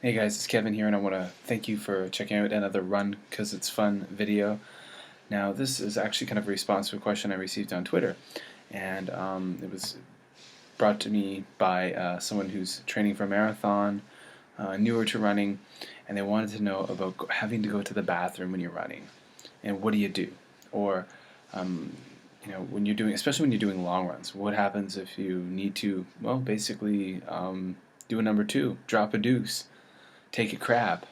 Hey guys, it's Kevin here, and I want to thank you for checking out another Run 'Cause It's Fun video. Now, this is actually kind of a response to a question I received on Twitter, and it was brought to me by someone who's training for a marathon, newer to running, and they wanted to know about having to go to the bathroom when you're running, and what do you do? Or, um, when you're doing, especially when you're doing long runs, what happens if you need to, well, basically do a number two, drop a deuce, take a crap.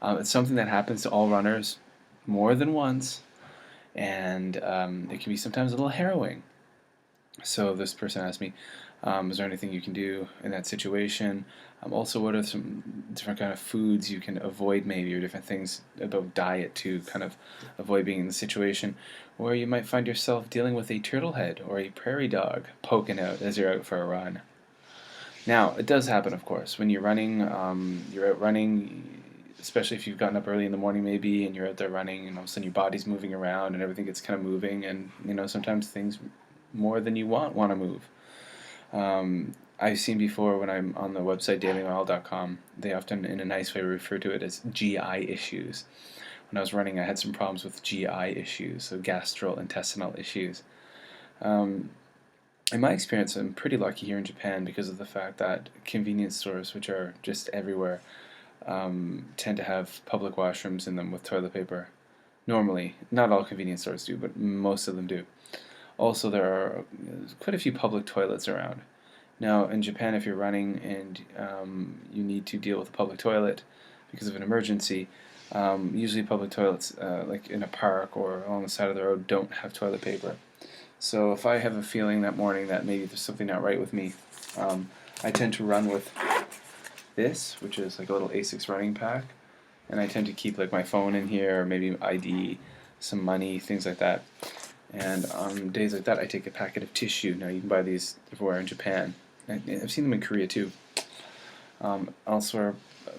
It's something that happens to all runners more than once, and it can be sometimes a little harrowing. So this person asked me, is there anything you can do in that situation? Also, what are some different kind of foods you can avoid maybe, or different things about diet to kind of avoid being in the situation where you might find yourself dealing with a turtle head or a prairie dog poking out as you're out for a run. Now, it does happen, of course. When you're running, you're out running, especially if you've gotten up early in the morning maybe, and you're out there running, and all of a sudden your body's moving around, and everything gets kind of moving, and, sometimes things more than you want to move. I've seen before when I'm on the website dailyoil.com, they often, in a nice way, refer to it as GI issues. When I was running, I had some problems with GI issues, so gastrointestinal issues. In my experience, I'm pretty lucky here in Japan because of the fact that convenience stores, which are just everywhere, tend to have public washrooms in them with toilet paper. Normally, not all convenience stores do, but most of them do. Also, there are quite a few public toilets around. Now, in Japan, if you're running and you need to deal with a public toilet because of an emergency, usually public toilets, like in a park or along the side of the road, don't have toilet paper. So if I have a feeling that morning that maybe there's something not right with me, I tend to run with this, which is like a little Asics running pack, and I tend to keep like my phone in here, or maybe ID, some money, things like that. And on days like that, I take a packet of tissue. Now you can buy these everywhere in Japan. I've seen them in Korea too. Elsewhere,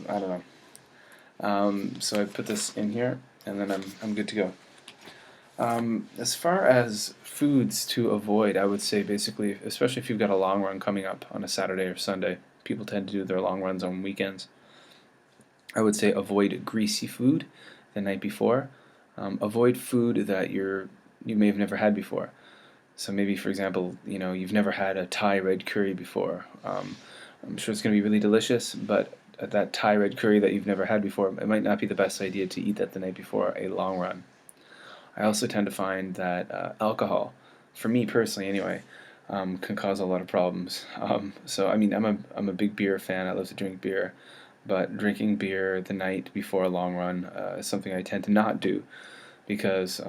I don't know. So I put this in here, and then I'm good to go. As far as foods to avoid, I would say basically, especially if you've got a long run coming up on a Saturday or Sunday, people tend to do their long runs on weekends. I would say avoid greasy food the night before. Avoid food that you may have never had before. So maybe, for example, you've never had a Thai red curry before. I'm sure it's going to be really delicious, but that Thai red curry that you've never had before, it might not be the best idea to eat that the night before a long run. I also tend to find that alcohol, for me personally anyway, can cause a lot of problems. So I mean, I'm a big beer fan. I love to drink beer, but drinking beer the night before a long run is something I tend to not do because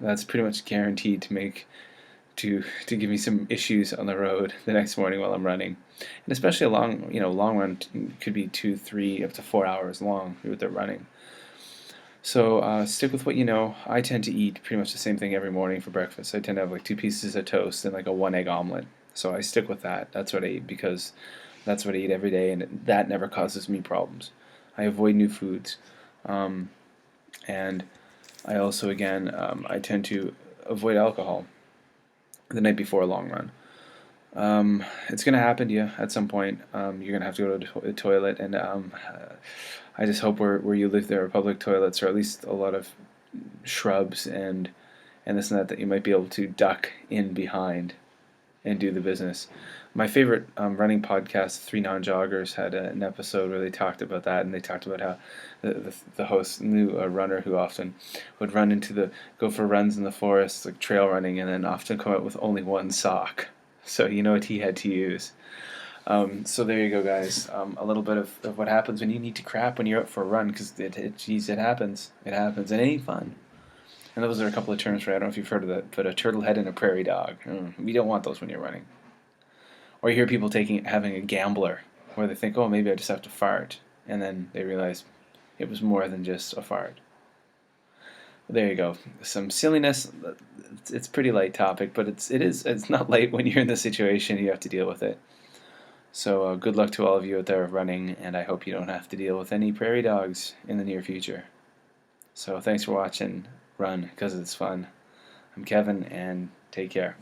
that's pretty much guaranteed to give me some issues on the road the next morning while I'm running, and especially a long run could be 2, 3, up to 4 hours long with the running. So stick with what you know. I tend to eat pretty much the same thing every morning for breakfast. I tend to have like 2 pieces of toast and like a 1 egg omelet. So I stick with that. That's what I eat because that's what I eat every day, and that never causes me problems. I avoid new foods, and I also again I tend to avoid alcohol the night before a long run. It's going to happen to you at some point. You're going to have to go to the toilet, and I just hope where you live there are public toilets, or at least a lot of shrubs and this and that you might be able to duck in behind and do the business. My favorite running podcast, Three Non-Joggers, had an episode where they talked about that, and they talked about how the host knew a runner who often would go for runs in the forest, like trail running, and then often come out with only one sock. So you know what he had to use. So there you go, guys. A little bit of what happens when you need to crap when you're out for a run, because it happens. It happens, and it ain't fun. And those are a couple of terms for, I don't know if you've heard of that, but a turtle head and a prairie dog. We don't want those when you're running. Or you hear people having a gambler, where they think, oh, maybe I just have to fart, and then they realize it was more than just a fart. There you go. Some silliness. It's a pretty light topic, but it's not light when you're in the situation. You have to deal with it. So good luck to all of you out there running, and I hope you don't have to deal with any prairie dogs in the near future. So thanks for watching. Run, because it's fun. I'm Kevin, and take care.